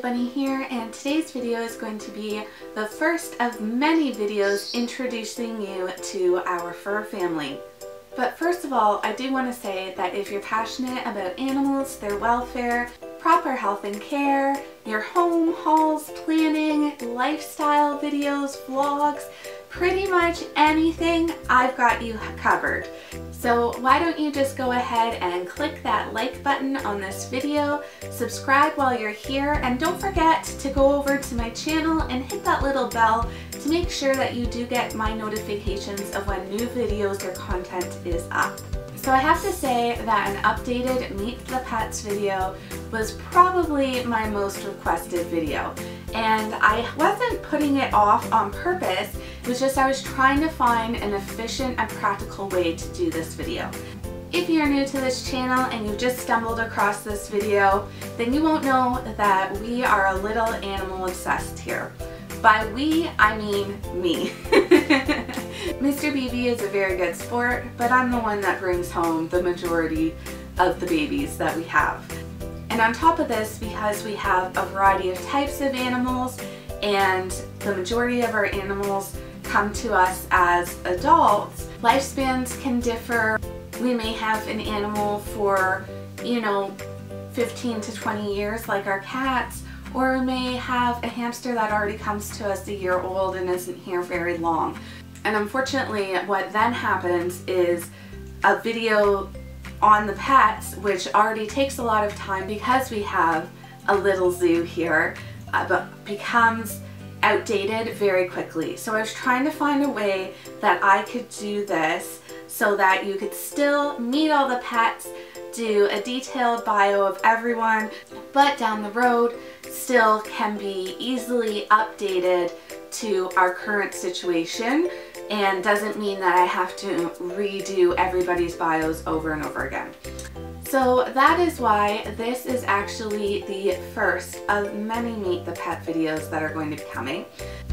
BudgetBunny here, and today's video is going to be the first of many videos introducing you to our fur family. But first of all, I do want to say that if you're passionate about animals, their welfare, proper health and care, your home hauls, planning, lifestyle videos, vlogs, pretty much anything, I've got you covered. So why don't you just go ahead and click that like button on this video, subscribe while you're here, and don't forget to go over to my channel and hit that little bell to make sure that you do get my notifications of when new videos or content is up. So I have to say that an updated Meet the Pets video was probably my most requested video. And I wasn't putting it off on purpose, it was just I was trying to find an efficient and practical way to do this video. If you're new to this channel and you've just stumbled across this video, then you won't know that we are a little animal obsessed here. By we, I mean me. Mr. BB is a very good sport, but I'm the one that brings home the majority of the babies that we have. And on top of this, because we have a variety of types of animals and the majority of our animals come to us as adults, lifespans can differ. We may have an animal for, 15 to 20 years like our cats, or we may have a hamster that already comes to us a year old and isn't here very long. And unfortunately, what then happens is a video on the pets, which already takes a lot of time because we have a little zoo here, but becomes outdated very quickly. So I was trying to find a way that I could do this so that you could still meet all the pets, do a detailed bio of everyone, but down the road still can be easily updated to our current situation, and doesn't mean that I have to redo everybody's bios over and over again. So that is why this is actually the first of many Meet the Pet videos that are going to be coming.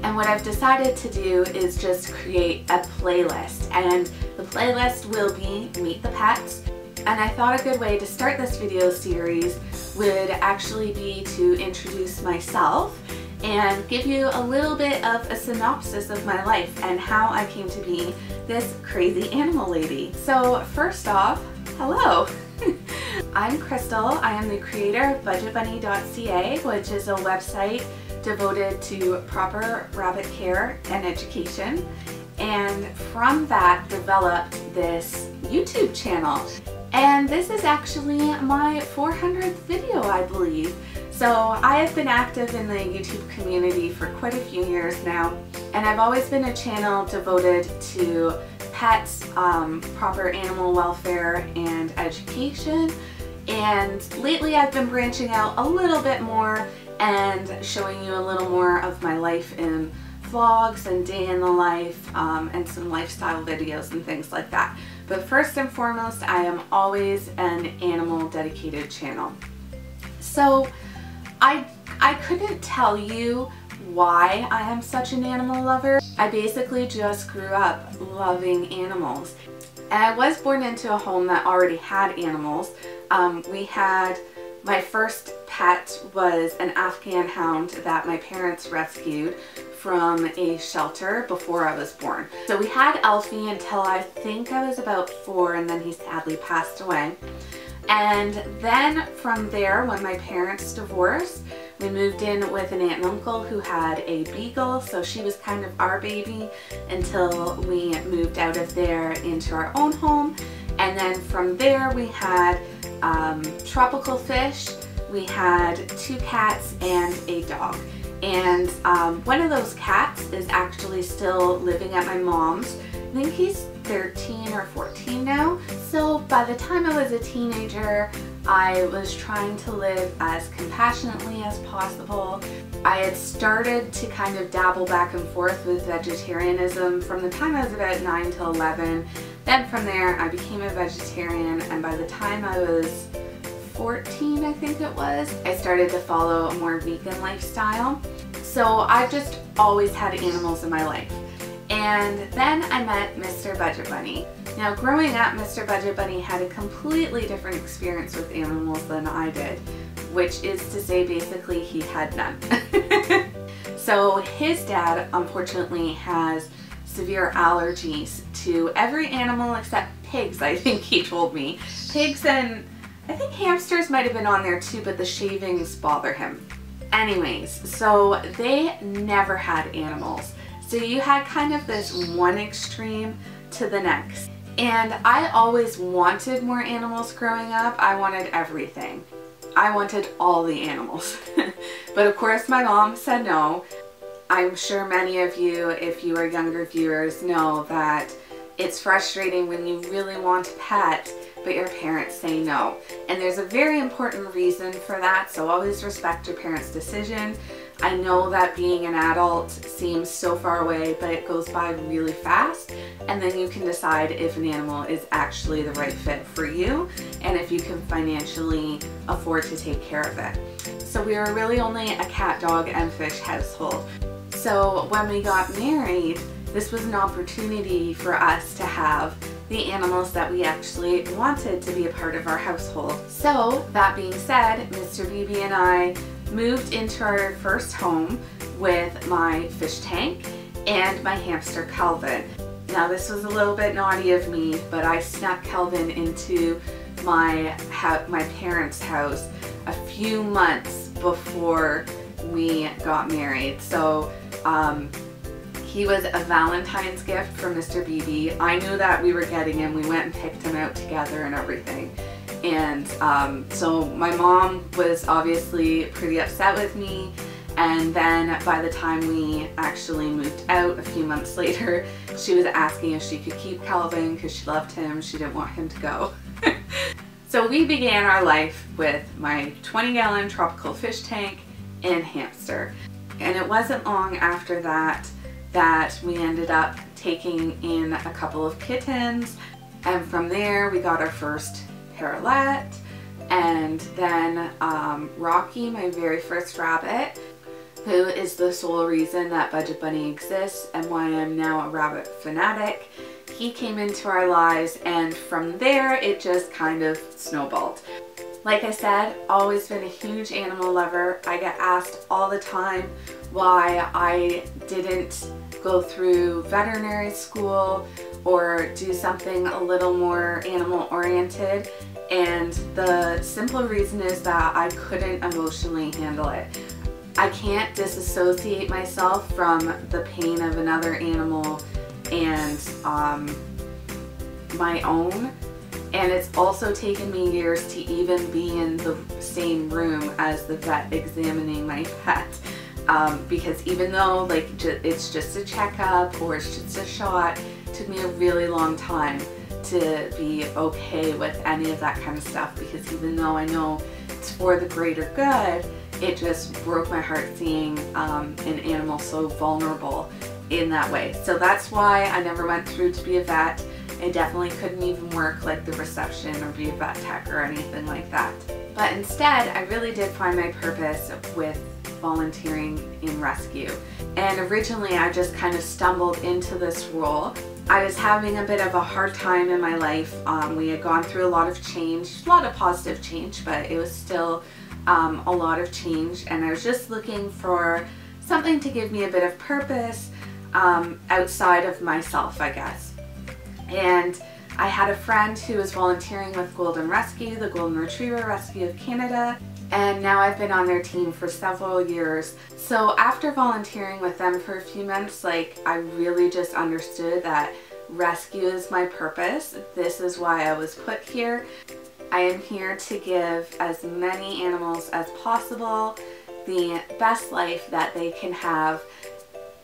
And what I've decided to do is just create a playlist, and the playlist will be Meet the Pets. And I thought a good way to start this video series would actually be to introduce myself and give you a little bit of a synopsis of my life and how I came to be this crazy animal lady. So first off, hello! I'm Crystal. I am the creator of BudgetBunny.ca, which is a website devoted to proper rabbit care and education. And from that developed this YouTube channel. And this is actually my 400th video, I believe. So I have been active in the YouTube community for quite a few years now, and I've always been a channel devoted to pets, proper animal welfare and education. And lately I've been branching out a little bit more and showing you a little more of my life in vlogs and day in the life, and some lifestyle videos and things like that. But first and foremost, I am always an animal dedicated channel. So I couldn't tell you why I am such an animal lover. I basically just grew up loving animals. And I was born into a home that already had animals. My first pet was an Afghan hound that my parents rescued from a shelter before I was born. So we had Alfie until I think I was about 4, and then he sadly passed away. And then from there, when my parents divorced, we moved in with an aunt and uncle who had a beagle, so she was kind of our baby until we moved out of there into our own home. And then from there we had tropical fish, we had 2 cats and a dog. And one of those cats is actually still living at my mom's. I think he's 13 or 14 now. So by the time I was a teenager, I was trying to live as compassionately as possible. I had started to kind of dabble back and forth with vegetarianism from the time I was about 9 to 11. Then from there I became a vegetarian, and by the time I was 14, I think it was, I started to follow a more vegan lifestyle. So I've just always had animals in my life. And then I met Mr. BudgetBunny. Now growing up, Mr. BudgetBunny had a completely different experience with animals than I did. which is to say basically he had none. So his dad unfortunately has severe allergies to every animal except pigs, I think he told me. Pigs, and I think hamsters might have been on there too, but the shavings bother him. Anyways, so they never had animals. So you had kind of this one extreme to the next. And I always wanted more animals growing up. I wanted everything. I wanted all the animals. But of course my mom said no. I'm sure many of you, if you are younger viewers, know that it's frustrating when you really want a pet, but your parents say no. And there's a very important reason for that, so always respect your parents' decision. I know that being an adult seems so far away, but it goes by really fast, and then you can decide if an animal is actually the right fit for you and if you can financially afford to take care of it. So we were really only a cat, dog, and fish household. So when we got married, this was an opportunity for us to have the animals that we actually wanted to be a part of our household. So that being said, Mr. BB and I moved into our first home with my fish tank and my hamster Calvin. Now this was a little bit naughty of me, but I snuck Calvin into my parents' house a few months before we got married. So he was a Valentine's gift from Mr. BB. I knew that we were getting him. We went and picked him out together and everything. And so my mom was obviously pretty upset with me. And then by the time we actually moved out a few months later, she was asking if she could keep Calvin because she loved him. She didn't want him to go. So we began our life with my 20-gallon tropical fish tank and hamster. And it wasn't long after that that we ended up taking in a couple of kittens, and from there we got our first Parrot, and then Rocky, my very first rabbit, who is the sole reason that Budget Bunny exists and why I'm now a rabbit fanatic. He came into our lives, and from there it just kind of snowballed. Like I said, always been a huge animal lover. I get asked all the time why I didn't go through veterinary school or do something a little more animal oriented, and the simple reason is that I couldn't emotionally handle it. I can't disassociate myself from the pain of another animal and my own. And it's also taken me years to even be in the same room as the vet examining my pet. Because even though like it's just a checkup or it's just a shot, it took me a really long time to be okay with any of that kind of stuff, because even though I know it's for the greater good, it just broke my heart seeing an animal so vulnerable in that way. So that's why I never went through to be a vet. I definitely couldn't even work like the reception or be a vet tech or anything like that. But instead, I really did find my purpose with volunteering in rescue. And originally I just kind of stumbled into this role. I was having a bit of a hard time in my life. We had gone through a lot of change, a lot of positive change, but it was still a lot of change, and I was just looking for something to give me a bit of purpose outside of myself, I guess. And I had a friend who was volunteering with Golden Rescue, the Golden Retriever Rescue of Canada, and now I've been on their team for several years. So after volunteering with them for a few months, like, I really just understood that rescue is my purpose. This is why I was put here. I am here to give as many animals as possible the best life that they can have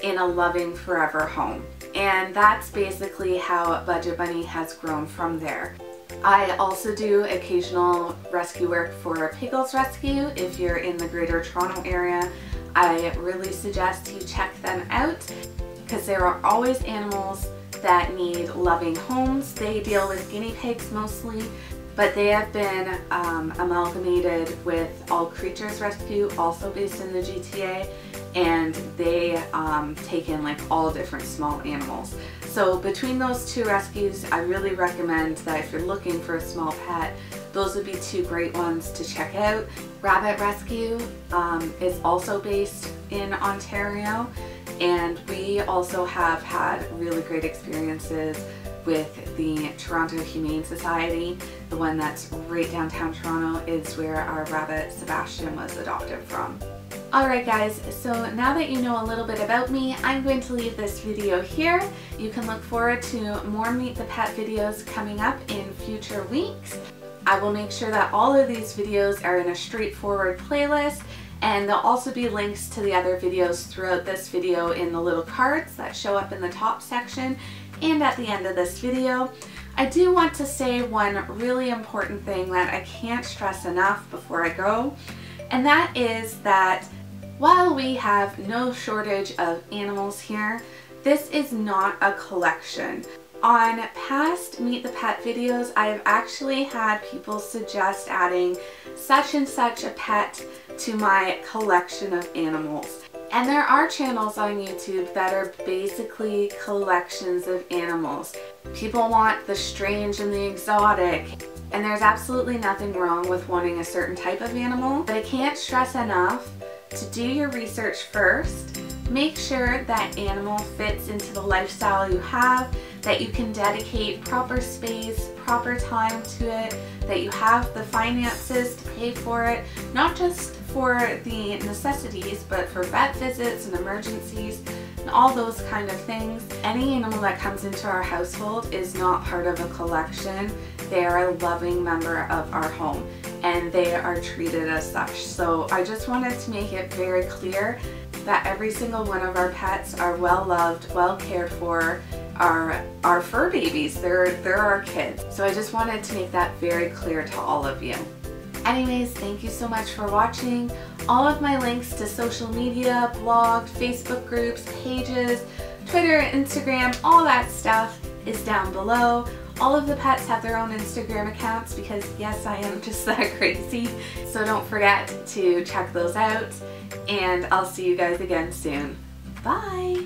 in a loving forever home. And that's basically how Budget Bunny has grown from there. I also do occasional rescue work for Pickles Rescue. If you're in the Greater Toronto area, I really suggest you check them out, because there are always animals that need loving homes. They deal with guinea pigs mostly, but they have been amalgamated with All Creatures Rescue, also based in the GTA, and they take in like all different small animals. So between those two rescues, I really recommend that if you're looking for a small pet, those would be two great ones to check out. Rabbit Rescue is also based in Ontario, and we also have had really great experiences with the Toronto Humane Society. The one that's right downtown Toronto is where our rabbit Sebastian was adopted from. Alright guys, so now that you know a little bit about me, I'm going to leave this video here. You can look forward to more Meet the Pet videos coming up in future weeks. I will make sure that all of these videos are in a straightforward playlist, and there'll also be links to the other videos throughout this video in the little cards that show up in the top section and at the end of this video. I do want to say one really important thing that I can't stress enough before I go, and that is that while we have no shortage of animals here, this is not a collection. On past Meet the Pet videos, I've actually had people suggest adding such and such a pet to my collection of animals. And there are channels on YouTube that are basically collections of animals. People want the strange and the exotic, and there's absolutely nothing wrong with wanting a certain type of animal, but I can't stress enough to do your research first. Make sure that animal fits into the lifestyle you have, that you can dedicate proper space, proper time to it, that you have the finances to pay for it, not just for the necessities, but for vet visits and emergencies and all those kind of things. Any animal that comes into our household is not part of a collection. They are a loving member of our home, and they are treated as such. So I just wanted to make it very clear that every single one of our pets are well loved, well cared for, are fur babies. They're our kids. So I just wanted to make that very clear to all of you. Anyways, thank you so much for watching. All of my links to social media, blog, Facebook groups, pages, Twitter, Instagram, all that stuff is down below. All of the pets have their own Instagram accounts because yes, I am just that crazy. So don't forget to check those out, and I'll see you guys again soon. Bye!